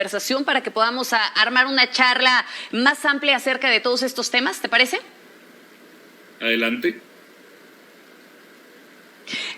conversación para que podamos armar una charla más amplia acerca de todos estos temas, ¿te parece? Adelante.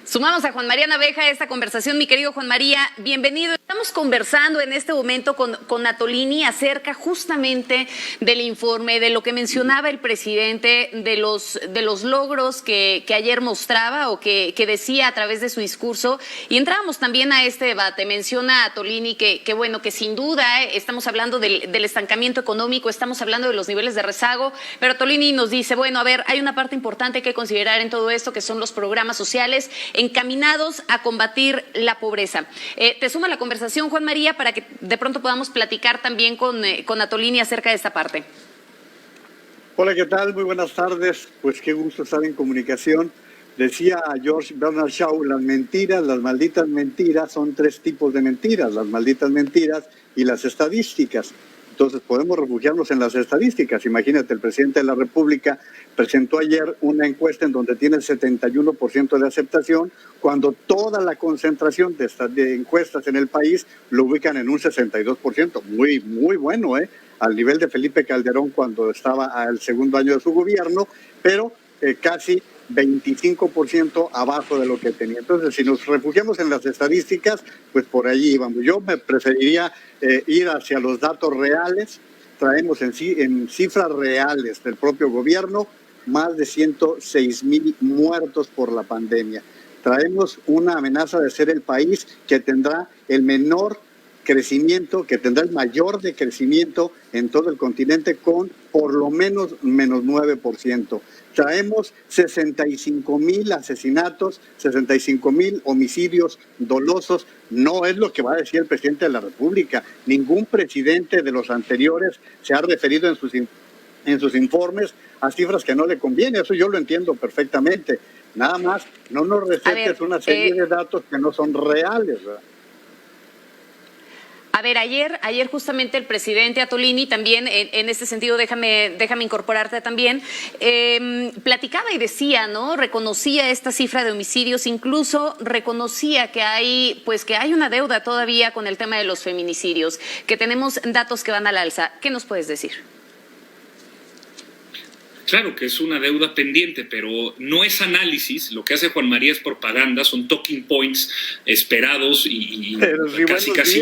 Sumamos a Juan María Naveja a esta conversación. Mi querido Juan María, bienvenido. Estamos conversando en este momento con Attolini acerca justamente del informe, de lo que mencionaba el presidente, de los logros que ayer mostraba o que decía a través de su discurso. Y entrábamos también a este debate. Menciona Attolini que bueno, que sin duda estamos hablando del estancamiento económico, estamos hablando de los niveles de rezago, pero Attolini nos dice, bueno, a ver, hay una parte importante que considerar en todo esto, que son los programas sociales encaminados a combatir la pobreza. Te sumo a la conversación, Juan María, para que de pronto podamos platicar también con Attolini acerca de esta parte. Hola, ¿qué tal? Muy buenas tardes. Pues qué gusto estar en comunicación. Decía George Bernard Shaw, las mentiras, las malditas mentiras, son tres tipos de mentiras, las malditas mentiras y las estadísticas. Entonces podemos refugiarnos en las estadísticas. Imagínate, el presidente de la República presentó ayer una encuesta en donde tiene el 71% de aceptación, cuando toda la concentración de encuestas en el país lo ubican en un 62%. Muy bueno, al nivel de Felipe Calderón cuando estaba al segundo año de su gobierno, pero casi 25% abajo de lo que tenía. Entonces, si nos refugiamos en las estadísticas, pues por allí vamos. Yo me preferiría ir hacia los datos reales. Traemos en cifras reales del propio gobierno más de 106,000 muertos por la pandemia. Traemos una amenaza de ser el país que tendrá el menor crecimiento, que tendrá el mayor decrecimiento en todo el continente, con por lo menos menos 9%. Traemos 65,000 asesinatos, 65,000 homicidios dolosos. No es lo que va a decir el presidente de la República. Ningún presidente de los anteriores se ha referido en sus informes a cifras que no le conviene. Eso yo lo entiendo perfectamente. Nada más, no nos recetes una serie de datos que no son reales, ¿verdad? A ver, ayer justamente el presidente Attolini también, en este sentido, déjame incorporarte también, platicaba y decía, ¿no? Reconocía esta cifra de homicidios, incluso reconocía que hay una deuda todavía con el tema de los feminicidios, que tenemos datos que van al alza. ¿Qué nos puedes decir? Claro que es una deuda pendiente, pero no es análisis. Lo que hace Juan María es propaganda, son talking points esperados y casi.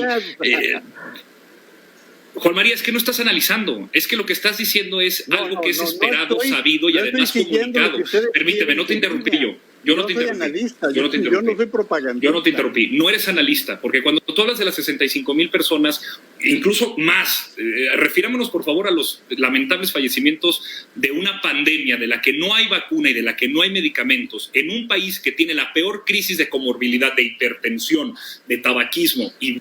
Juan María, es que no estás analizando, es que lo que estás diciendo es algo que es esperado, sabido y además comunicado. Permíteme, no te interrumpí yo. Yo no soy analista, yo no soy propagandista. Yo no te interrumpí, no eres analista, porque cuando tú hablas de las 65,000 personas, incluso más, refirámonos por favor a los lamentables fallecimientos de una pandemia de la que no hay vacuna y de la que no hay medicamentos, en un país que tiene la peor crisis de comorbilidad, de hipertensión, de tabaquismo y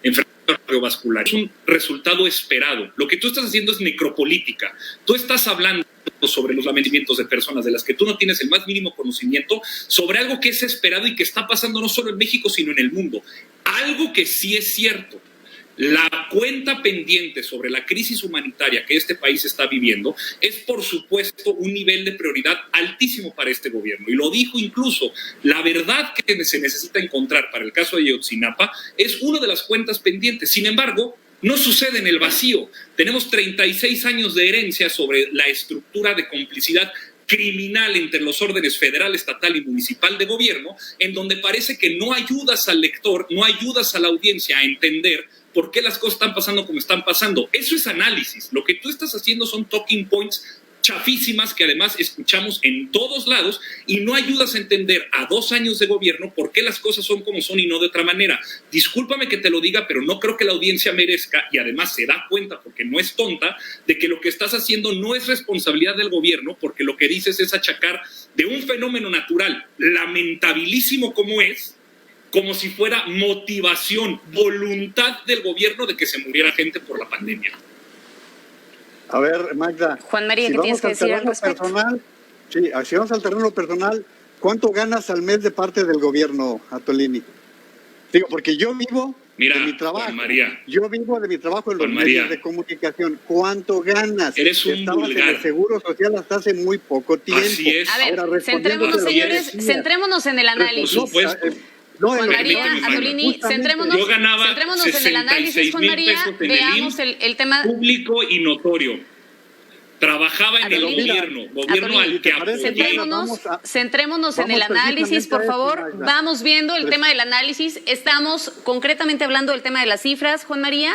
enfermedades cardiovasculares. Es un resultado esperado. Lo que tú estás haciendo es necropolítica. Tú estás hablando sobre los lamentamientos de personas de las que tú no tienes el más mínimo conocimiento, sobre algo que es esperado y que está pasando no solo en México, sino en el mundo. Algo que sí es cierto. La cuenta pendiente sobre la crisis humanitaria que este país está viviendo es, por supuesto, un nivel de prioridad altísimo para este gobierno. Y lo dijo incluso, la verdad que se necesita encontrar para el caso de Ayotzinapa es una de las cuentas pendientes. Sin embargo, no sucede en el vacío. Tenemos 36 años de herencia sobre la estructura de complicidad criminal entre los órdenes federal, estatal y municipal de gobierno, en donde parece que no ayudas al lector, no ayudas a la audiencia a entender por qué las cosas están pasando como están pasando. Eso es análisis. Lo que tú estás haciendo son talking points chafísimas que además escuchamos en todos lados y no ayudas a entender a 2 años de gobierno por qué las cosas son como son y no de otra manera. Discúlpame que te lo diga, pero no creo que la audiencia merezca, y además se da cuenta porque no es tonta, de que lo que estás haciendo no es responsabilidad del gobierno, porque lo que dices es achacar de un fenómeno natural lamentabilísimo como es, como si fuera motivación, voluntad del gobierno de que se muriera gente por la pandemia. A ver, Magda, Juan María, ¿qué tienes que decir al respecto? Si vamos al terreno personal, ¿cuánto ganas al mes de parte del gobierno, Attolini? Digo, porque yo vivo de mi trabajo. Juan María. Yo vivo de mi trabajo en los medios de comunicación. ¿Cuánto ganas? Eres un Estabas vulgar. en el Seguro Social hasta hace muy poco tiempo. Así es. A ver, Ahora, centrémonos, señores, centrémonos en el análisis. Por supuesto. Juan María, Atolini, centrémonos en el análisis, Juan María, veamos el tema público y notorio. Trabajaba en el gobierno al que apoyé. Centrémonos en el análisis, por favor. Vamos viendo el tema del análisis. Estamos concretamente hablando del tema de las cifras, Juan María.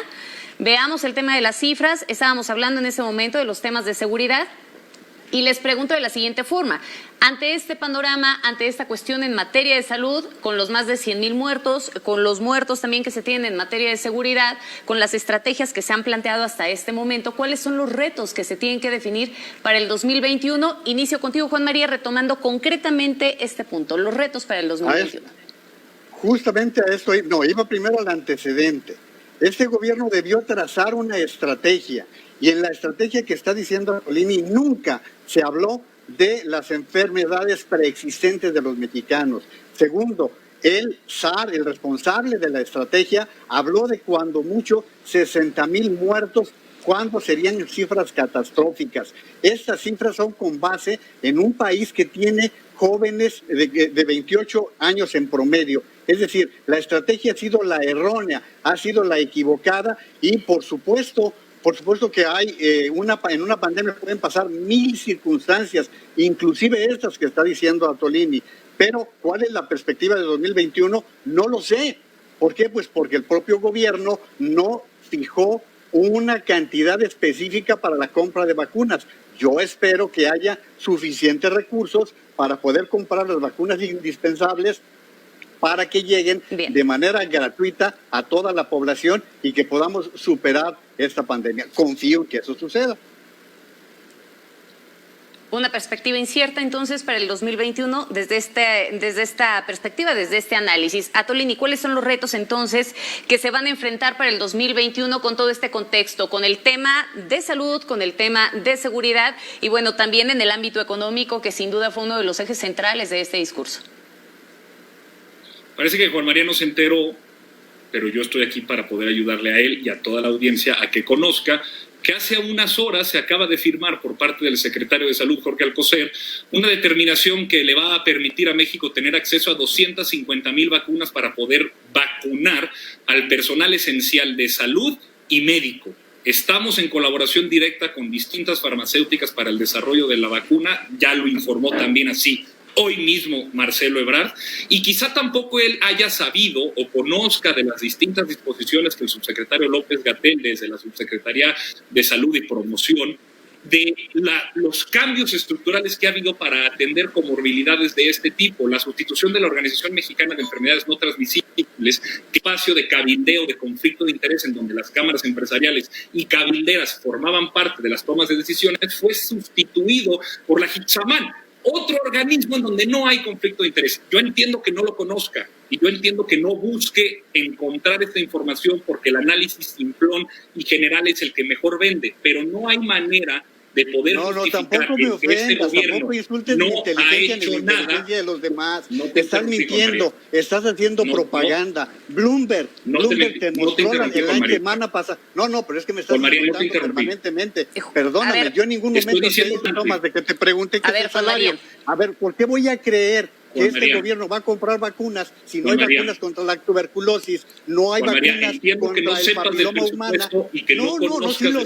Veamos el tema de las cifras. Estábamos hablando en ese momento de los temas de seguridad. Y les pregunto de la siguiente forma. Ante este panorama, ante esta cuestión en materia de salud, con los más de 100,000 muertos, con los muertos también que se tienen en materia de seguridad, con las estrategias que se han planteado hasta este momento, ¿cuáles son los retos que se tienen que definir para el 2021? Inicio contigo, Juan María, retomando concretamente este punto, los retos para el 2021. Justamente a esto, iba primero al antecedente. Este gobierno debió trazar una estrategia. Y en la estrategia que está diciendo Atolini nunca se habló de las enfermedades preexistentes de los mexicanos. Segundo, el SAR, el responsable de la estrategia, habló de cuando mucho 60,000 muertos, cuando serían cifras catastróficas. Estas cifras son con base en un país que tiene jóvenes de 28 años en promedio. Es decir, la estrategia ha sido la errónea, ha sido la equivocada y por supuesto que hay en una pandemia pueden pasar 1000 circunstancias, inclusive estas que está diciendo Atolini. Pero ¿cuál es la perspectiva de 2021? No lo sé. ¿Por qué? Pues porque el propio gobierno no fijó una cantidad específica para la compra de vacunas. Yo espero que haya suficientes recursos para poder comprar las vacunas indispensables para que lleguen de manera gratuita a toda la población y que podamos superar esta pandemia. Confío en que eso suceda. Una perspectiva incierta entonces para el 2021 desde esta perspectiva, desde este análisis. Atolini, ¿cuáles son los retos entonces que se van a enfrentar para el 2021 con todo este contexto, con el tema de salud, con el tema de seguridad y bueno, también en el ámbito económico que sin duda fue uno de los ejes centrales de este discurso? Parece que Juan María no se enteró, pero yo estoy aquí para poder ayudarle a él y a toda la audiencia a que conozca que hace unas horas se acaba de firmar por parte del secretario de Salud, Jorge Alcocer, una determinación que le va a permitir a México tener acceso a 250,000 vacunas para poder vacunar al personal esencial de salud y médico. Estamos en colaboración directa con distintas farmacéuticas para el desarrollo de la vacuna, ya lo informó también así hoy mismo Marcelo Ebrard, y quizá tampoco él haya sabido o conozca de las distintas disposiciones que el subsecretario López-Gatell desde la Subsecretaría de Salud y Promoción de los cambios estructurales que ha habido para atender comorbilidades de este tipo, la sustitución de la Organización Mexicana de Enfermedades No Transmisibles, espacio de cabildeo, de conflicto de interés en donde las cámaras empresariales y cabilderas formaban parte de las tomas de decisiones, fue sustituido por la Hichamán, otro organismo en donde no hay conflicto de interés. Yo entiendo que no lo conozca y yo entiendo que no busque encontrar esta información porque el análisis simplón y general es el que mejor vende, pero no hay manera de poder justificar tampoco me ofendas, tampoco insultes mi inteligencia ni la inteligencia de los demás. Estás mintiendo, estás haciendo propaganda. Bloomberg te mostró la semana pasada. Pero es que me estás insultando permanentemente. Perdóname, yo en ningún momento te tomas de que te pregunté qué es el salario. A ver, ¿por qué voy a creer que este gobierno va a comprar vacunas si no hay vacunas contra la tuberculosis, no hay vacunas contra el papiloma humana? No, sí lo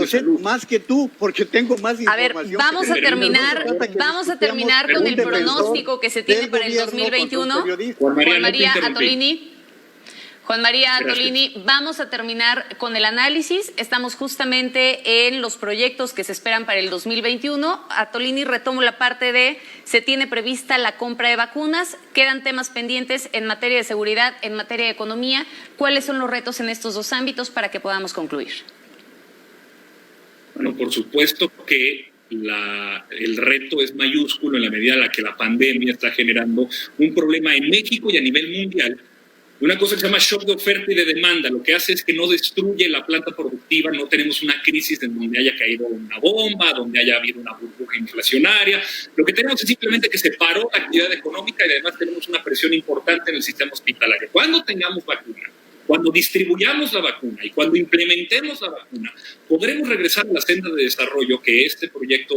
sé más que tú, porque tengo más información. A ver, vamos a terminar con el pronóstico que se tiene para el 2021. Juan María Atolini, vamos a terminar con el análisis. Estamos justamente en los proyectos que se esperan para el 2021. Atolini, retomo la parte de se tiene prevista la compra de vacunas. Quedan temas pendientes en materia de seguridad, en materia de economía. ¿Cuáles son los retos en estos dos ámbitos para que podamos concluir? Bueno, por supuesto que el reto es mayúsculo en la medida en la que la pandemia está generando un problema en México y a nivel mundial. Una cosa que se llama shock de oferta y de demanda, lo que hace es que no destruye la planta productiva, no tenemos una crisis en donde haya caído una bomba, donde haya habido una burbuja inflacionaria. Lo que tenemos es simplemente que se paró la actividad económica y además tenemos una presión importante en el sistema hospitalario. Cuando tengamos vacuna, Cuando distribuyamos la vacuna y cuando implementemos la vacuna, podremos regresar a la senda de desarrollo que este proyecto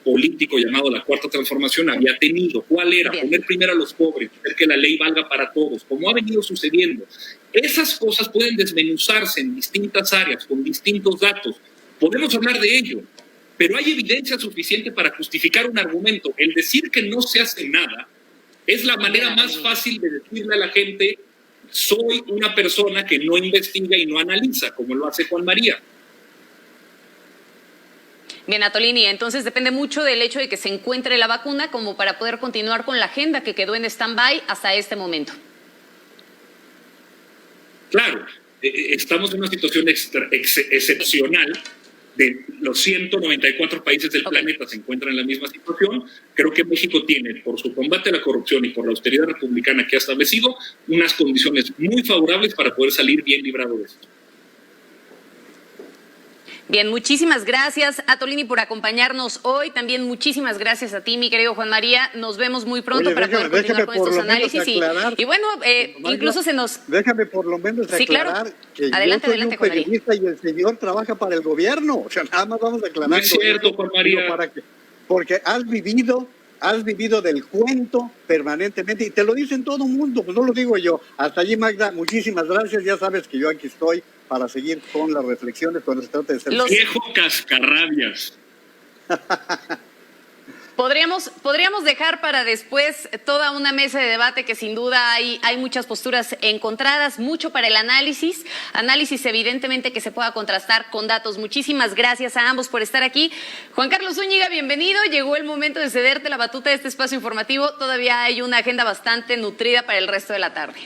político llamado la Cuarta Transformación había tenido. ¿Cuál era? Bien. Poner primero a los pobres, hacer que la ley valga para todos, como ha venido sucediendo. Esas cosas pueden desmenuzarse en distintas áreas, con distintos datos. Podemos hablar de ello, pero hay evidencia suficiente para justificar un argumento. El decir que no se hace nada es la manera más fácil de decirle a la gente: soy una persona que no investiga y no analiza, como lo hace Juan María. Bien, Attolini, entonces depende mucho del hecho de que se encuentre la vacuna como para poder continuar con la agenda que quedó en stand-by hasta este momento. Claro, estamos en una situación excepcional. De los 194 países del planeta se encuentran en la misma situación. Creo que México tiene, por su combate a la corrupción y por la austeridad republicana que ha establecido, unas condiciones muy favorables para poder salir bien librado de esto. Bien, muchísimas gracias, Attolini, por acompañarnos hoy. También muchísimas gracias a ti, mi querido Juan María. Nos vemos muy pronto para poder continuar con estos análisis. Y bueno, incluso se nos... Déjame por lo menos aclarar que adelante, yo soy un periodista y el señor trabaja para el gobierno. O sea, nada más vamos a aclarar. No es cierto, Juan María. Porque has vivido del cuento permanentemente, y te lo dicen todo el mundo, pues no lo digo yo. Hasta allí, Magda, muchísimas gracias. Ya sabes que yo aquí estoy para seguir con las reflexiones cuando se trata de ser... Viejo cascarrabias. Podríamos dejar para después toda una mesa de debate que sin duda hay muchas posturas encontradas, mucho para el análisis evidentemente que se pueda contrastar con datos. Muchísimas gracias a ambos por estar aquí. Juan Carlos Zúñiga, bienvenido. Llegó el momento de cederte la batuta de este espacio informativo. Todavía hay una agenda bastante nutrida para el resto de la tarde.